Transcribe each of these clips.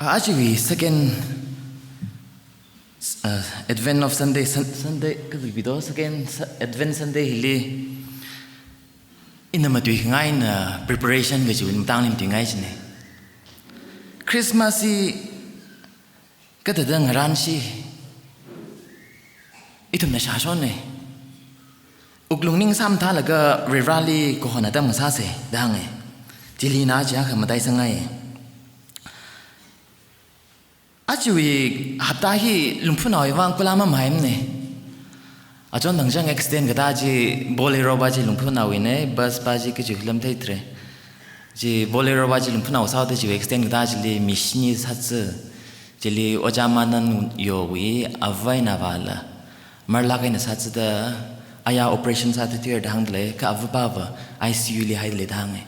Actually, second Advent of Sunday, Sunday, cái gì đó second Advent Sunday hili, in mà tùy ngay na preparation cái chuyện tang niệm tùy ngay chứ này. Christmas thì cái thứ đó ngaran si, ít hôm nay sao chọn này. Uklung ning sam tha là cái rally của họ nãy sao se, đang này. Chỉ li na chắc không tay sang ngay. Actually, hafta hi lumpu na iwang kulama maim ne. Ajon nangjang extend gada ji bolero ba ji lumpu na wine bus ba ji ke jiklam thai tre. Ji bolero ba ji lumpu na usao de ji extend gada ji li mishni satsu. Ji li ojamanan yo wi avai na wala. Marla kai na satsu da aya operation sa de tier dang le ka avba ba ICU li hai le dang e.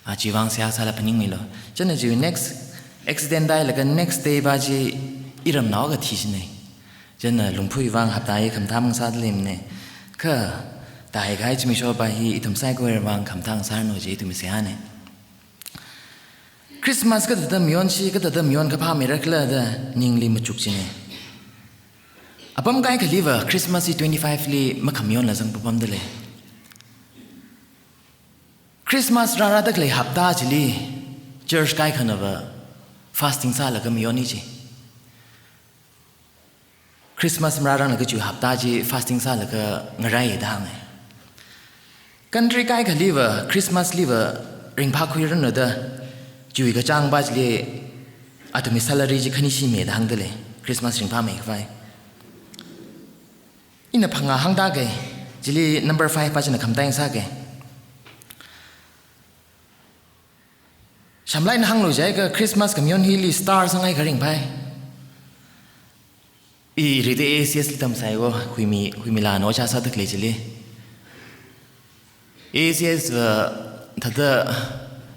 A ji wang sia sala paning mi lo. Chana ji next accident day là cái next day ba ji iram nào cái thi này, cho nên lùng phui vang hấp tay khăm tham sát lim này, cơ đại cái chỉ mình cho ba hi itam sai coi vang khăm thang sát nói gì tụi mình sẽ này. Christmas cái tụi mion chi cái tụi mion cái pha miracle đó ning lim một chút chi này. Apam cái liver Christmas 25 li mà khăm mion là sang apam đó le. Christmas ra ra tak le hấp ta chỉ li church cái khăn ở fasting sa là cái mioni chi Christmas mra rang là cái chủ hafta chi fasting sa là cái ngarai dang này country kai ka liver Christmas liver ring pha khui ran da chui ka chang ba chi le atumi salary ji khani si me dang de le Christmas ring pha me vai ina phanga hang da ge ji li number 5 pa chi na kham tang sa ge Shamlai na hang lo jai ka Christmas kamion hili star sangai garing pai. I rite ACS litam sai go hui mi la no cha sa tak le chili. ACS thada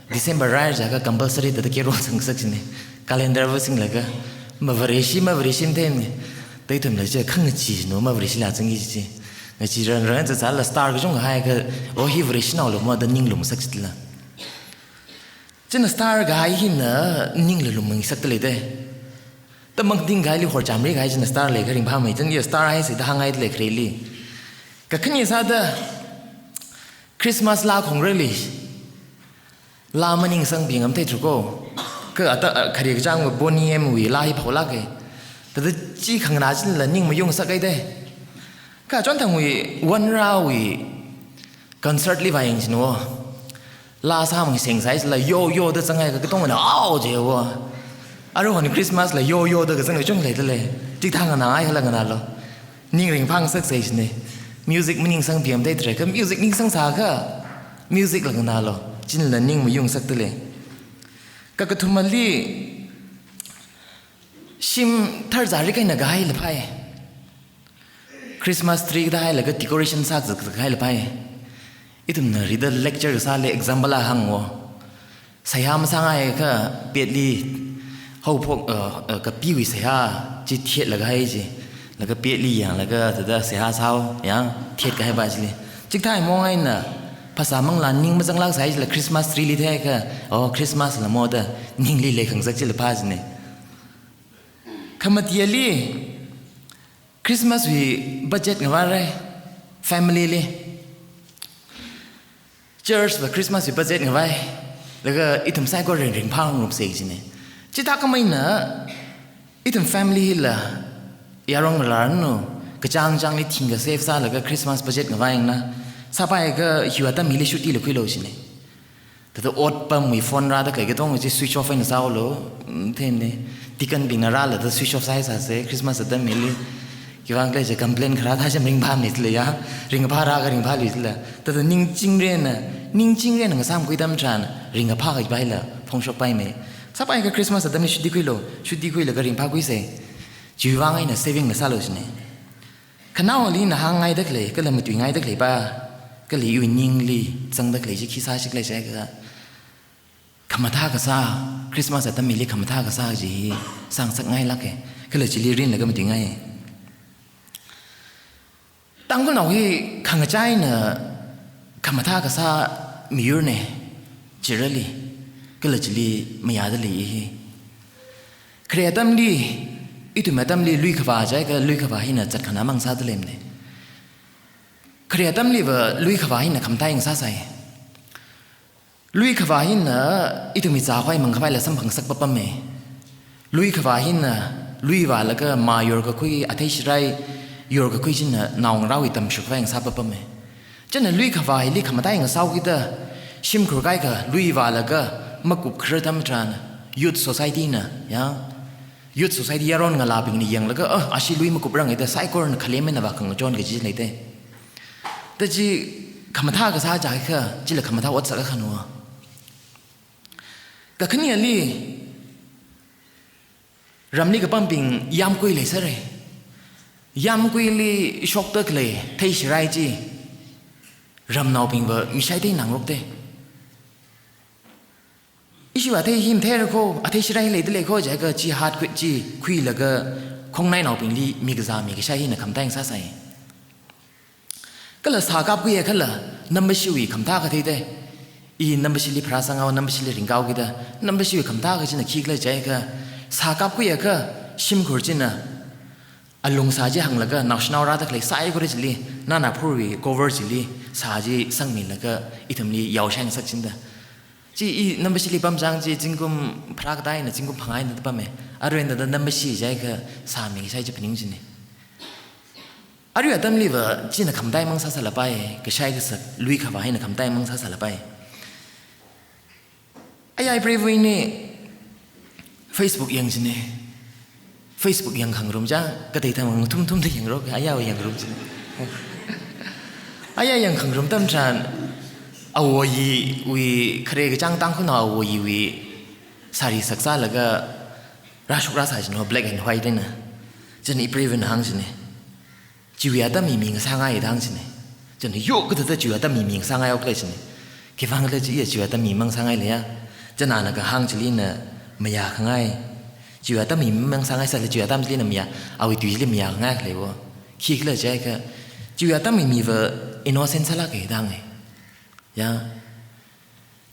December rai ja ka compulsory thada ke ro sang sak chine. Calendar wa sing la ka mavrishi them ne. Dai thum la je khang chi no mavrishi la chang gi chi. Nga chi ran ran cha la star ka jong hai ka o hi vrishi na lo ma da ning lum sak chila. Chân star gai hi na ning le lum sak tele de ta mang ding gai li hor cham ri gai chân star le garing pha mai chân ye star ai se da hangai le khre li ka khni sa da Christmas la khong re li la maning sang bing am te tru ko ka ata khari jang mo boni em wi la hi phola ke ta da chi khang na chân la ning ma yung sak ai de ka chon thang wi one ra wi concert li vai ing no la sa mong sing sai là yo da sang ai cái tông là ao je wa aro hon Christmas là yo da cái sang chung le le tik thang na ai la na lo ning ring phang sak sai ne music meaning sang biam dai tre ka music ning sang sa ka music la na lo chin la ning mu yung sak le ka ka thumali sim thar zari kai na gai le phai Christmas tree da la ka decoration sa zak gai le phai itum na reader lecture sa le example la hang wo sayam sangai ka petli ho phok ka piwi sa ha chi thiet la ga hai ji la ka petli yang la ka da sa ha sao yang thiet ka hai ba ji chik thai mo ngai na phasa mang lan ning ma jang lak sai la Christmas tree li the ka oh Christmas la mo da ning li le khang sak chi la pha ji ne khamatiali Christmas wi budget ngwa re family li Church và Christmas bị budget ngay vậy, là cái ít thầm sai có rèn phang ngọc sĩ gì này, chỉ ta có mấy nữa, ít thầm family là, yarong là nó, cái trang đi thình cái save sa là cái Christmas budget ngay vậy na, sao phải cái hiệu ta mỹ lý shoot đi là quy lô gì này, từ ốt bấm mi phone ra đó cái tông chỉ switch off hay sao lo, thế này, tikan bình ra là switch off sai sao sẽ Christmas ta mỹ lý cái vang cái complain khá tha chăm ring pham nít le ya ring pha ra cái ring pha lít le ta ning ching re na sam kui tam chan ring pha cái bai la phong shop pai me sắp ai cái Christmas ta mi shudi kui lo cái ring pha kui se chỉ vang ai na saving na salo chne khanao li na hang ngai dak le cái là một tuổi ngai dak le ba cái li uy ning li chang dak le chi khi sa chik le se ka khamatha ka sa Christmas ta mi li khamatha ka sa ji sang sak ngai la cái là chỉ li rin là cái một tuổi ngai当个老去看个斋呢，看嘛他个啥米儿呢，几日里，个了这里没伢子里， เครียดตั้มลีอิตุมาตั้มลีลุยขวาใจก็ลุยขวาหินะจัดขนามังซาตะเลมเนี่ยเครียดตั้มลีว่าลุยขวาหินะคำไทยยังซาใส่ลุยขวาหินะอิตุมีจ่าไว้มังขวายละสัมผัสสักปะปะเมลุยขวาหินะลุยว่าแล้วก็มาโยร์ก็คุยอาทิตย์ไรโยร์ก็คุยจินนะนาวเราอิตมชุกไว้ยังซาปะปะเมจันนะลุยขวาหิลีคำไทยยังซาวกิดชิมครูไก่ก็ลุยว่าแล้วก็มากุบเครือทำจานยุทธ society นะยังยุทธ society ยารอนงาลาบิงนี่ยังแล้วก็อาชีลุยมากุบรังไอ้แต่ไซโคร์นขลุ่มไม่นับขังจอนกับจีเลยแต่จีคำท่าก็ซาจ่ายแค่จีละคำท่าวัดสักขนัวก็ขึ้นยันลี่รำนี่ก็ปั๊มปิงยามกุยเลยซะเลยยามกุยลี่ช็อกเตอร์เลยเที่ยชิไรจีรำนาวปิงว่ามิใช่ที่หนังรบเต้อิชิวาเที่ยหิมเทระโคอาทิตย์ชิไรเลยเลยโคใจก็จีฮาร์ดกุยจีคุยแล้วก็คงในนาวปิงลี่มีกระซามีกระใช่หินคำแตงซาใส่ก็เลยสากับกุยกันละนับไม่ชิวคำท่าก็ที่เต้อีนับไม่ชิลิพระสังเอานับไม่ชิลิริงเก้ากิดนับไม่ชิวคำท่าก็จีน่ะขี้เลยใจก็สากับกุยก็ชิมขุดจินะอารมณ์สาจีหังแล้วก็นักชนาวราตะเลยสายก็ได้จิลีน่าหนาพูดวีโคเวอร์จิลีสาจีสังมินแล้วก็อีทำลียาวแช่งสักจินเดจีอีนับไม่ชิลิปั๊มจังจีจิงกุมพระก็ได้นะจิงกุมพังไงนั่นปั๊มเองอารมณ์นั้นนับไม่ชิใจก็สามีใช่จะเป็นยังจินเนี่ยอารมณ์ตั้มลีว่าจีน่ะคำได้มังซาสลับไปก็ใช่ก็สักลุยขวาให้น่ะคำได้มังซาสลับไปไอ้ยัยเปรย์วินี่ Facebook ยังจินเนี่ยFacebook ยังขังรุมจ้าก็ติดทางมึงทุ่มที่ยังรบอายายังรุมจินอายายังขังรุมตั้มจานเอาวีเครกจังตั้งขึ้นเอาวีสารีสักษาแล้วก็ราชกราชจินว่า black and white เนี่ยนะจนอีเปรย์วินหังจินเนี่ยจีวีอาตมีมิงสร้างไงดังจินเนี่ยจนโยกก็จะจีวีอาตมีมิงสร้างไงเอาเลยจินเนี่ยคิดฟังเลยจีวีอาตมีมังสร้างไงเลยอะจะนานก็หังจิลินน่ะไม่อยากขังไงจีว่าตั้มมีมังสังไงสักเลยจีว่าตั้มจีนมีอะเอาอีตุยเลยมีอย่างง่ายเลยวะคิดเลยใจก็จีว่าตั้มมีว่าอินโนเซนซ์ละกี่ดังไงยัง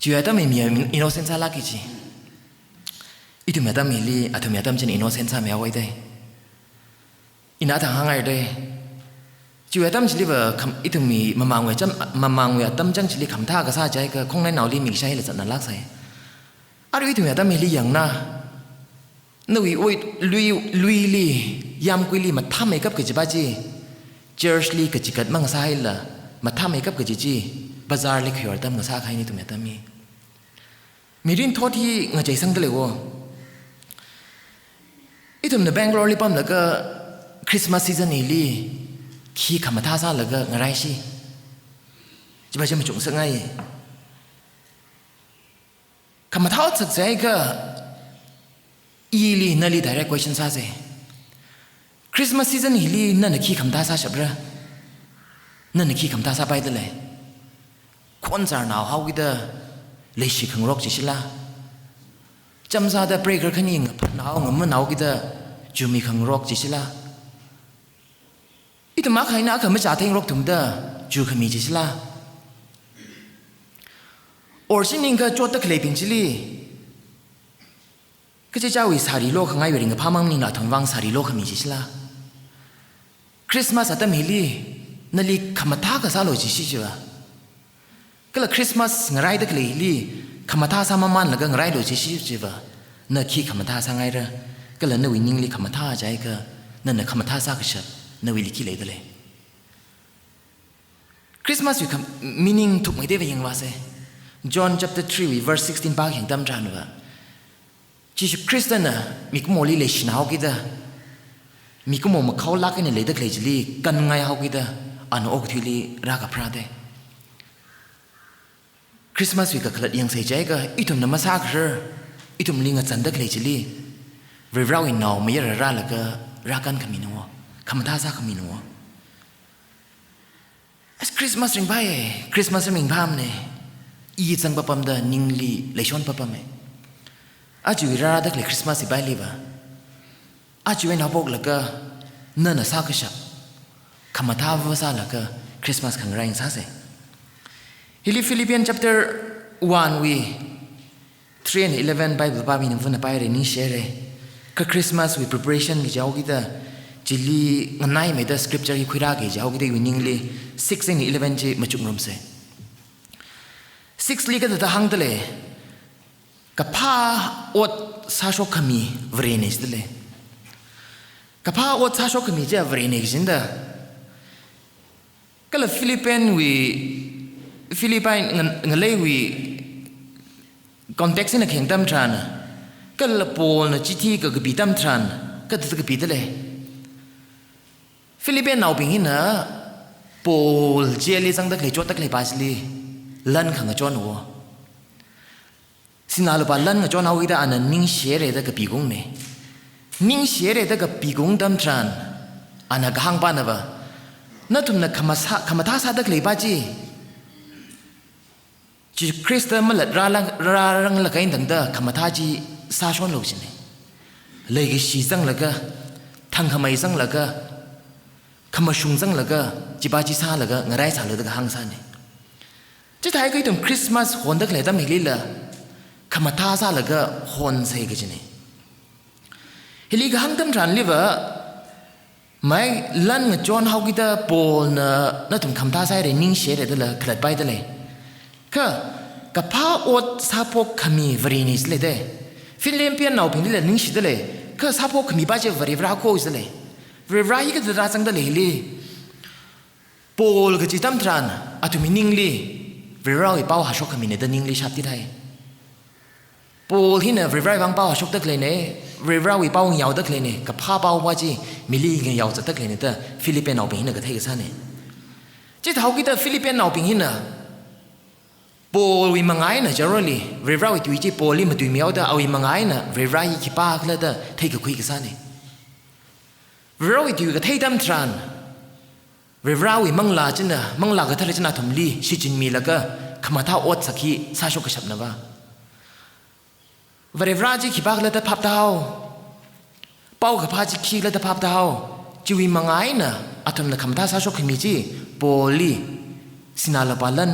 จีว่าตั้มมีอินโนเซนซ์ละกี่จีอีตุเมียตั้มมีลีอะตุเมียตั้มจีนอินโนเซนซ์ไม่เอาไว้ได้อินาทางห่างไงได้จีว่าตั้มจีลีว่าอีตุมีมามังเวจัมมามังเวตั้มจังจีลีคำท่าก็ซาใจก็คงในหนาวลีมีใช่เลยจัดนั่นลักใส่อาดูอีตุเมียตั้มมีลีอย่างน่ะนวีโอ้ยลุยลียามกุยลีมาทำให้กับกิจบ้าจีเจอร์ชลีกิจกัดมังสายละมาทำให้กับกิจจีบาซาร์เล็กหยอดตั้มกับสาใครนี่ตัวเมียตั้มมีรินโทษที่เงาใจสังเกตเลยวะอีตัวในแบงก์โรลีปั๊มแล้วก็คริสต์มาสซีซันนี้ลีขี้ขมาท่าซาแล้วก็เงาไรชีจะไปจะมาจุงสักไงขมาท่าสักใจก็อีลีนั่นลี direct question ซาเซ่คริสต์มาสซีซันฮีลีนั่นขี้คำตาซาชับระนั่นขี้คำตาซาไปได้เลยคนจาร์นาวฮาวิดะเลยชิคังรอกจิชิลาจำซาดะเบรกเกอร์ขันยิงพันนาวงมันนาวกิดะจูมีคังรอกจิชิลาอีตัวมาใครน่าขมันจ่าเทงรอกถุงดะจูขมีจิชิลาออร์ชินิงก็จวดตะเคลปิงจิลีก็จะเจ้าวิสารีโลกข้างไงเวริงกับพามังนิงหลักทองวังสารีโลกขมิจิชลาคริสต์มาสอัตมิลีนั่นลีขมาท่ากับซาโลจิชิจวะก็เลยคริสต์มาสงไรดักเลยลีขมาท่าสามามันแล้วก็งไรโลจิชิจวะนั่นขี้ขมาท่าสังไงระก็เลยนวินิงลีขมาท่าใจก็นั่นขมาท่าสักชับนวิลิกิเลยเลยคริสต์มาสอยู่คำมีนิงถูกไม่ได้ไปยังว่าเซ่ John chapter 3 verse 16ปากแห่งตำจานว่าจีสุคริสต์น่ะมีกุโมลีเลชนาฮกิดะมีกุโมมาเขาลักกันเลยตะเคลจิลีกันไงฮกิดะอันอกทิลีรักพระเดคริสต์มาสวิกขลัดยังเสียใจก็อีตุ่มน้ำมาซากเรออีตุ่มลิงจันตะเคลจิลีเรื่องราวอินนาวไม่ยาระแล้วก็รักกันขมินัวคำท้าซาขมินัวคริสต์มาสริงไปคริสต์มาสริงพามเนี่ยอีจังปะปั๊มเดนิงลีเลชอนปะปั๊มอาจูวิราดักเลยคริสต์มาสไปลีบะอาจูเวนฮาบกแล้วก็นั่นน่ะซากชับคำท้าวซาแล้วก็คริสต์มาสขังแรงซาเสฮิลิฟิลิปปีน chapter 1 we 3 and 11 Bible ป้ามีหนังฟุนไปเรนี่เชเร ก็คริสต์มาสวิ preparation กี่เจ้ากี่เด้อจิลีงั้นไหนไม่ได้ scripture กี่คุยรากี่เจ้ากี่เด้อวินิงลี6 and 11จีมาจุกรมเส6ลีก็จะหังเดเลยกับผ้าอดซาโชคมีวรีนิสเดเลยกับผ้าอดซาโชคมีเจ้าวรีนิสจินเด้อก็เลยฟิลิปปินงั้นเลยวิคอนเท็กซ์ในแข่งตั้มทรานก็เลยโปลนจิตีก็กบีตั้มทรานก็จะกบีเดเลยฟิลิปปินส์เอาเป็นหินนะโปลเจลีจังตะเลยจวดตะเลยบาสลีลันขังกับจวนหัวสินาลบาลันกับจวนเอาอีด้าอันนั้นนิ่งเสียเลยตะกับปีกงเนี่ยนิ่งเสียเลยตะกับปีกงตั้มทรานอันนั้นก็ห่างปานนะวะนั่นทุ่มนักขมาท่าซาตะเลยบาจีจีคริสต์มันละรังละกันตั้งแต่ขมาท่าจีซาชวนโลกจินเลยก็ชีจังละก็ทั้งขมาอีจังละก็ขมาชุงจังละก็จีบาจีซาละก็งไรซาละก็ห่างซาเนี่ยจะถ่ายก็ต้องคริสต์มาสฮอนตะเลยตั้งไม่ลีละขมาท่าซาละก็ฮอนใส่ก็จินเฮลิก็ห่างตั้งรันลิวะไม่ลันจวนเฮากิตาโปลนั่นทุ่มคำท่าใส่เรนิ่งเสียเลยละขลัดไปเลยก็กับผ้าอดซาพกขมีวรีนิสเลยเด้ฟิลิปปินส์เอาเป็นเลยนิ่งสิเดเลยก็ซาพกขมีบ้าเจวรีวราโคสเลยวรีวราฮีก็จะราจังเดเลยลีโปลก็จิตตั้มทรานอะตุมินิ่งลีวรีวราอีเป้าหาชกขมีเนี่ยเดนิ่งลีชัดที่ไทยโปลที่เนี่ยวรีวราบางเป้าหาชกตะเลยเนี่ยวรีวราอีเป้ายาวตะเลยเนี่ยกับผ้าเป้าว่าจีมิลีกันยาวจะตะเลยเนี่ยเด้ฟิลิปปินส์เอาเป็นหินก็เท่กันซะเนี่ยจิตเขาคิดว่าฟิลิปปินส์เอาเป็นหินน่ะโปลวิมังไงนะจาร์ลีเวราวตุยจีโปลีมาตุยมีเอาแต่เอาวิมังไงนะเวรายขี้ปากเลยแต่เทกับคุยกันซะเนี่ยเวราวตุยก็เทดำทรานเวราวิมังลาจินะมังลาก็ทะเลจินาถุมลีชิจินมีแล้วก็ขมาท่าอดสักขีซาโชกชับนะว่าเวราจีขี้ปากเลยแต่พับเท้าเป้ากับพาจีขี้เลยแต่พับเท้าจีวิมังไงนะอาทำนะขมาท่าซาโชกมีจีโปลีสินาลบาลัน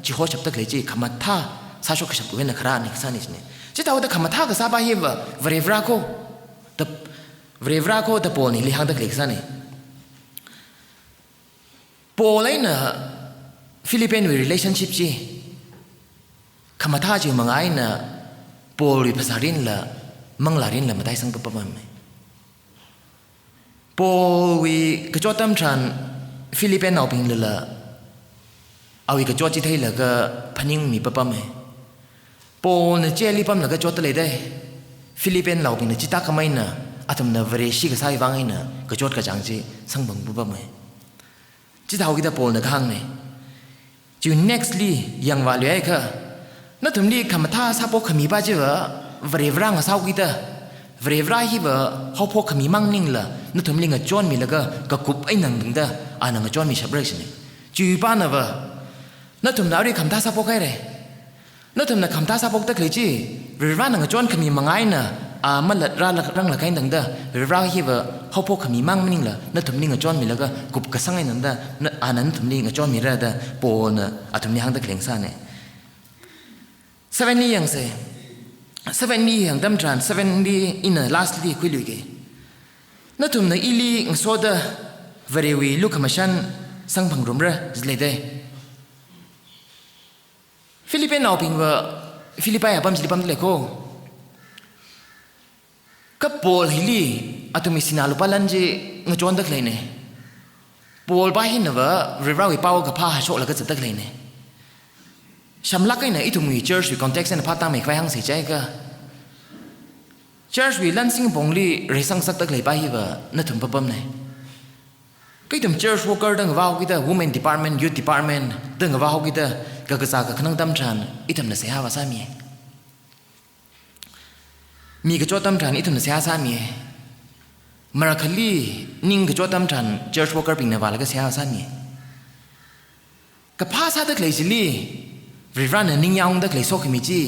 จีโฮชับตะเลยจีขมาท่าซาโชกชับกูเว้นนักรานี่ซานี่เนี่ยจีแต่ว่าแต่ขมาท่าก็ซาบะเฮวะเวราโคแต่เวราโคแต่โปนี่ลิฮังตะเลยซานี่โปเลยนะฟิลิปปินส์ relationship จีขมาท่าจีมังไงนะโปลีภาษารินละมังลารินละมาได้สังปะปะมันโปวีกระจอตั้มชันฟิลิปปินส์เอาเป็นเลยละเอาอีกกระจอจีไทยละก็พันิงมีปะปะมันโปเนี่ยเจลิปัมละก็จอตเลยได้ฟิลิปปินส์เราเป็นจิตาขมายนะอาทำนะเวรชีก็ใส่ฟังไงนะกระจอดกระจังจีสังบังปะปะมันจิตเอากิดาโปลนะข้างเนี่ยจู nextly ยังว่าเลยค่ะนั่นถึงนี่คำท่าซาพกขมีบ้าจีวะเวรวร่างสาวกิดาเวรวร่างฮีวะเขาพกขมีมั่งนิ่งละนั่นถึงนี่งจอนมีแล้วก็กุบไอ้หนังดึงเด้ออ่านังจอนมีชับเรชนี่จูป้านะวะนั่นถึงดาวที่คำท่าซาพกให้เลยนั่นถึงนะคำท่าซาพกตะเคยจีเวรวร่างนังจอนขมีมังไงนะมันละร่างละใครดังเด้อเวรวร่างฮีวะเขาพกขมีมั่งนิ่งละนั่นถึงนี่งจอนมีแล้วก็กุบกระสังไอ้นั่นเด้อนั่นนั้นถึงนี่งจอนมีแล้วเด้อโปนะอ่ะถึงนี่หางตะเคยซ่าเนี่ย7 นี่ยังเซ่7 นี่ยังดำทราน7 นี่อินlastly คุยลุยกันนั่นทุ่มในอีลีงโซดาเวรีวีลูกขมาชันสังพังรุมระเลยได้ฟิลิปปินส์เอาพิงว่าฟิลิปปินส์ฟิลิปปินส์เลยโคกับโปลฮิลีอาตุมิสินาลุปาลันจีงจวนตะเลยเนี่ยโปลไปหินนะว่าเรื่องราวอีเป้ากับผ้าโชกแล้วก็จะตะเลยเนี่ยฉันลักไอ้เนี่ยอีทุมีเจอร์ชวีคอนเท็กซ์เนี่ยพัดตั้งไม่ค่อยหังเสียใจก็เจอร์ชวีลันซิงบงลีเรื่องสังสักตะเลยไปฮีว่านั่นถึงปั๊มเนี่ยก็อีทุมเจอร์ชวอร์เกอร์ดังว่าเขาคิดว่า women department youth department ดังว่าเขาคิดว่าก็กระซากขนังตั้มชันอีทุมเนี่ยเสียหาวาสามีกระโจตั้มชันอีทุมเนี่ยเสียหาสามีมาราคลีนิ่งกระโจตั้มชันเจอร์ชวอร์เกอร์ปิงเนี่ยว่าแล้วก็เสียหาสามีกับผ้าซาตะเลยสิลีริร้านนิ่งยาวดักเลยโซกิมิจี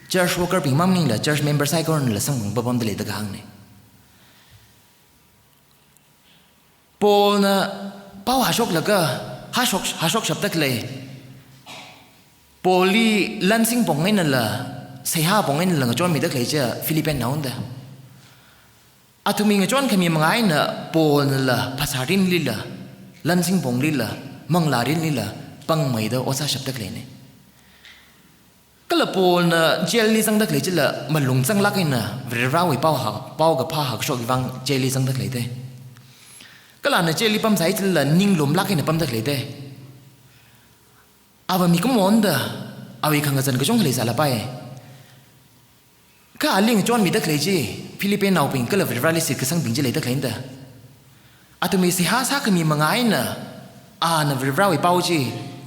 เจอร์ชวอร์เกอร์ปิงมั่งนิ่งละเจอร์ชเมมเบอร์ไซค์ก็นั่นละสังบังปั๊มเดเลยตะกังเนี่ยโปนะเป้าหาชกแล้วก็หาชกฉับตะเลยโปลีลันซิงปงไงนั่นละเสียหาปงไงนั่นละก็จอนมีตะเลยเจ้าฟิลิปปินส์น้องเด้อ อาทุมิงจวนขมีมังไงน่ะปนละภาษารินลิละลันสิงปงลิละมังลารินลิละปังไม่ได้โอซาชับตะเลยเนี่ยก็ละปนเจลีสังตะเลยจิละมันลงสังลักไงน่ะเวลาวิเป้าหักเป้ากับผ้าหักชกวังเจลีสังตะเลยเด้ก็ละเนี่ยเจลีปั๊มใส่จิละนิ่งลมลักไงน่ะปั๊มตะเลยเด้อาวันมีก็มอนเด้ออาวิขังกันก็จงเลยสารไปก็อาลิงจวนมีตะเลยจีฟิลิปปินส์เอาปิงก็เลยเวลาลิสิกสังปิงจิเลยตะเลยเด้ออาตุมีสิหาสักมีมังไงน่ะน่ะเวลาวิเป้าจี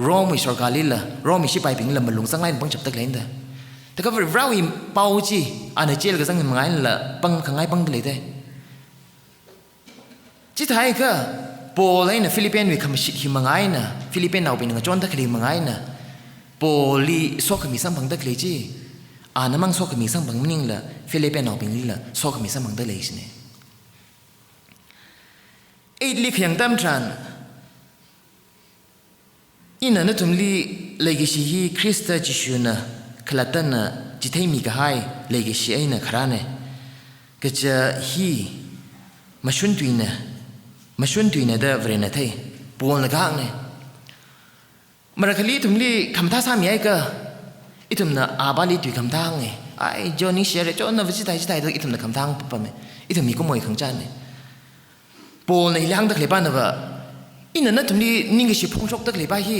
รอมิชอร์กาลิละรอมิชิไปปิงละมันลงสังไล่ปังจับตะเลยเด้อแต่ก็เวลาวิเป้าจีเนี่ยเจลก็สังมังไงละปังขังไงปังตะเลยเด้จิตไทยก็โปเลยนะฟิลิปปินส์วิคำชิดหิมังไงนะฟิลิปปินส์เอาไปนึงจวนตะคลีมังไงนะโปลีโซกมีสังบังตะคลีจีน้ำมังโซกมีสังบังมิ่งละฟิลิปปินส์เอาไปนี่ละโซกมีสังบังตะเลยสิเนี่ยไอ้ลิขยังตั้มทรานอินันนั่นทุ่มลีเลกิชีฮีคริสต์จิชูนะขลัดตันนะจิตให้มีกระหายเลกิชีไอ้นะคราเนี่ยก็จะฮีมาชวนตุยนะมาชวนตุยนะเดอเวรนะเทปวนละก้างเนี่ยมารักลีทุ่มลีคำท่าสามีไอ้ก็อีทุ่มนะอาบาลีตุยคำท่าไงไอ้จอนี่เชียร์จอนะวิจิตรตัวอีทุ่มนะคำท่าปุ๊บปั๊มอีทุ่มมีก็มวยขังจานเนี่ยปวนในเลี้ยงตะเลยบ้านนะว่าอินันนั่นทุ่มลีนิ่งก็ชิพงชกตะเลยบ้าฮี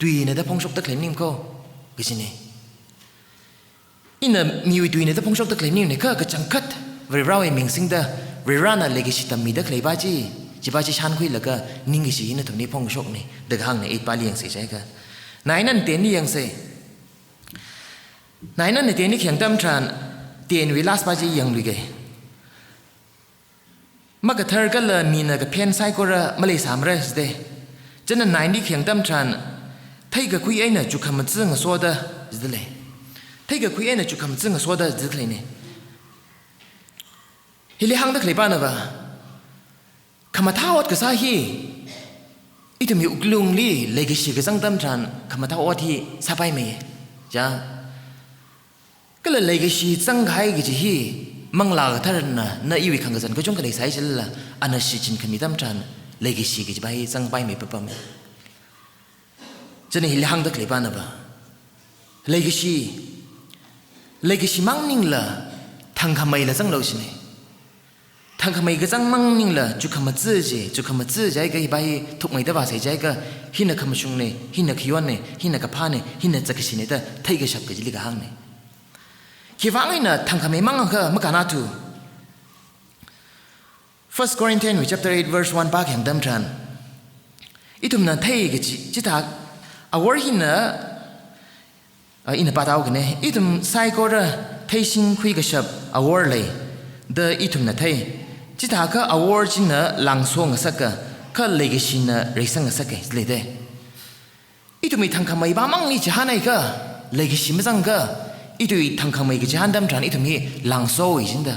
ตุยนะเดอพงชกตะเลยนิ่งก็ก็สิเนี่ยอินันมีวิตุยนะเดอพงชกตะเลยนิ่งเนี่ยก็จังคัดเวลาไอ้มิงสิงเดอเวลาน่ะเลกิชิตามีตะเลยบ้าจีจีบ้าจีชันคุยแล้วก็นิ่งก็สินะทุ่มนี้พงชกเนี่ยเด็กห่างเนี่ยไอ้ปาลียังเสียใจกันนายนั่นเตียนนี่ยังเสียนายนั่นเนี่ยเตียนนี่เขียงตั้มทรานเตียนวิลาสบ้าจียังลุยกันมักเธอก็เลยมีนักเพียนไซก็ระมาเลยสามเรื่องสิจะนั่นนายนี่เขียงตั้มทรานถ้าอีกคุยไอ้เนี่ยจุกคำจึงสวดจะเลยถ้าอีกคุยไอ้เนี่ยจุกคำจึงสวดจะเลยเนี่ยเฮลิฮังตะเลยป้านะบ่คำท้าวัดก็สาฮีอีตัวมีอุกลุงลี่เลยก็สิกสังตั้มทรานคำท้าวัดที่สบายไหมจ้าก็เลยก็สิสังไห้ก็จะฮีมังลาก็ท่านน่ะอีวิขังกันก็จงก็เลยใส่จิละอันนั้นสิจินคำมีตั้มทรานเลยก็สิก็จะไปสังไปไหมปั๊บปั๊มจะนี่เฮลิฮังตะเลยป้านะบ่เลยก็สิมังนิ่งละทางคำไม่ละสังเราสิเนี่ยทางขมายก็จังมั่งนิ่งละจุกขมาจื้อใจก็อีใบทุกไม่ได้ว่าใส่ใจก็หินักขมาชงเนี่ยหินักขี้วันเนี่ยหินักกระพาเนี่ยหินักจักรชินเนี่ยแต่ไทยก็ฉับก็จะลิกหางเนี่ยขี้ฟังไอ้น่ะทางขมายมั่งก็ไม่กันน่าถู First Corinthians chapter 8 verse 1 ปากแห่งดำทรานอีทุ่มนั้นไทยก็จิตหักเอาวอร์หินะอินปาตาวกันเนี่ยอีทุ่มไซโก้ระไทยชิงคุยกับฉับเอาวอร์เลยเดออีทุ่มนั้นไทยจิตหาก็เอาวอร์จินะหลังส่งสักก็เลยก็ชินะเรื่องสังสักเลยเด้อีทุ่มทางขมายบ้ามั่งนี่จะหาไหนก็เลยก็ชิมสังก็อีทุ่มทางขมายก็จะหันดำทรานอีทุ่มฮีหลังโซ่อีจินเด้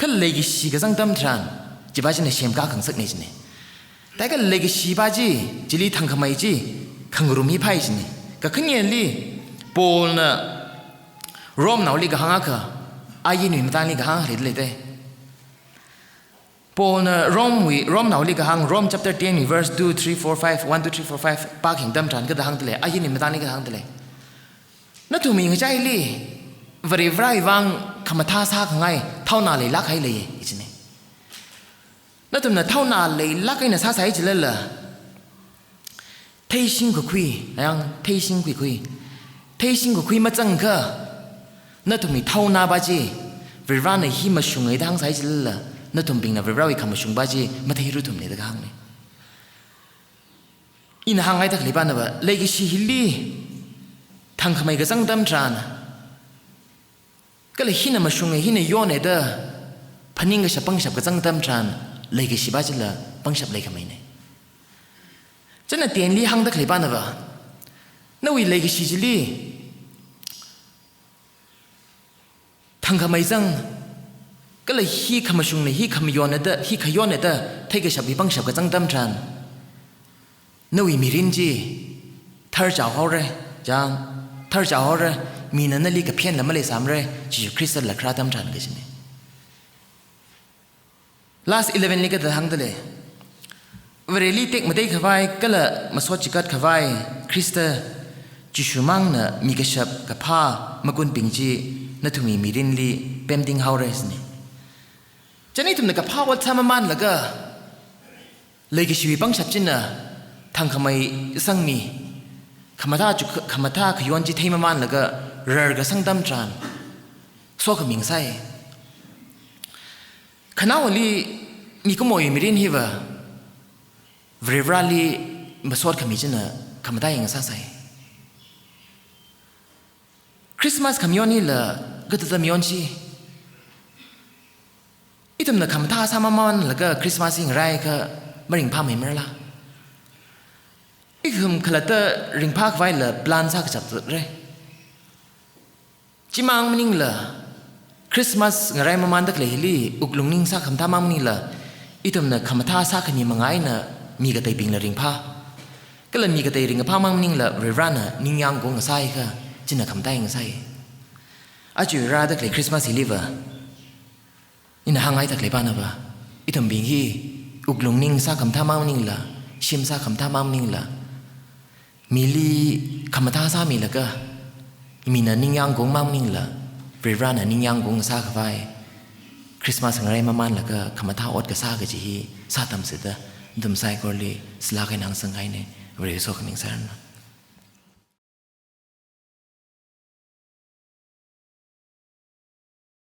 ก็เลยก็ชิก็สังดำทรานจีบ้าจินะเชื่อมก้าขังสักนี่จิเนี่ยแต่ก็เลยก็ชิบ้าจีจิลีทางขมายจีขังรุมีไพ่จิเนี่ยก็ขึ้นยันลีโปลน่ะรอมหนาวลีก็หางก็อายินุยมตังลีก็หางเลยเด้ปอนรอมหนาวลีก็หางรอม chapter 10 verse 2 3 4 5 1 2 3 4 5ปากแห่งดำทรานก็หางตะเลยอายินุยมตังลีก็หางตะเลยนั่นถูกมีเงใจลีวรีวรายวางคำท้าซากไงเท่านาเลยลักให้เลยอีจิเนี่ยนั่นถูกน่ะเท่านาเลยลักให้น่ะซาใส่จิเลยล่ะเทชิงก็คุยยังเทชิงคุยเทชิงก็คุยมาจังก็นั่นถูกมีเท่านาบาจีวรีวราในหิมาชงไอ้ทางใส่จิเลยล่ะนั่นทุ่มปิงนะวิบราวิคำมาชงบาจีมาเที่ยวรุ่ทุ่มเนี่ยตะกังเนี่ยอินหางไอ้ตะกลีบ้านนะบ่เลยกิชิฮิลีทางขมายก็สังดำทรานก็เลยหินะมาชงไอ้หินะย้อนเนี่ยเด้อพันนิงก็ฉับปังฉับก็สังดำทรานเลยกิชิบาจีละปังฉับเลยขมายเนี่ยจันน่ะเตียนลีหางตะกลีบ้านนะบ่นั่นวิเลยกิชิจิลีทางขมายจังก็เลยฮีขมาชงเนี่ยฮีขมายอนเนี่ยเด้อฮีขยอนเนี่ยเด้อไทยก็ฉับบีบังฉับก็จังดำทรานนู่นมีรินจีเธอจะเอาเลยจังเธอจะเอาเลยมีนั่นลีกับเพี้ยนแล้วมาเลยสามเลยจีคริสต์ละคราดำทรานก็ใช่ไหม last 11 นี่ก็จะทั้งตัวเลยเวรลีเต็กมาได้ขวายก็ละมาสวดจิกัดขวายคริสต์จิชูมังน่ะมีกระชับกับผ้ามกุนปิงจีนัทุมีมีรินลีเป็นดิงเฮาเรสนี่จะนี่ทุ่มในกับผ้าวัดทำมันแล้วก็เลยกิชีวิตบังชับจินน่ะทางขมายสังมีขมาท่าจุขมาท่าขยวนจีเทมันแล้วก็เรือก็สังดำจานโซ่ขมิงไส้ขณะวันนี้มีก็มวยมีรินฮิวะเวรลีมาสวดขมิจินน่ะขมาท่ายังซาใส่คริสต์มาสขมิยอนนี่ละก็จะมีอนชีอีตุ่มน่ะขมาท่าสามมันแล้วก็คริสต์มาสยังไรก็มาริงพาไม่เมื่อละอีกคำขลัดเตอร์ริงพากไว้ละปลานซากจับตัวเลยจิมังมันนิ่งละคริสต์มาสยังไรมันตักเลยฮิลีอุกลุงนิ่งซากคำท่ามังมันนิ่งละอีตุ่มน่ะขมาท่าซากขณีมังไงน่ะมีกระต่ายปิงละริงพาก็เลยมีกระต่ายริงกับพามังมันนิ่งละเรราน่ะนิ่งยังกงกับไส้ค่ะจิน่ะคำท่ายังไส้อาจุราตักเลยคริสต์มาสฮิลีวะนี่น่ะหางไงตักเลยบ้านนะวะอีตุ่มบิงฮีอุกลุงนิ่งซากคำท่ามังมันนิ่งละชิมซากคำท่ามังมันนิ่งละมีลีคำท่าซามีละก็มีน่ะนิ่งยังกงมังมันนิ่งละเรราน่ะนิ่งยังกงซากไว้คริสต์มาสอะไรมามันแล้วก็คำท่าอดกับซากจีฮีซาตำเสด็จดุมไซโคลีสลากให้นางสังไงเนี่ยเรื่องโซ่ขมิ้นสาร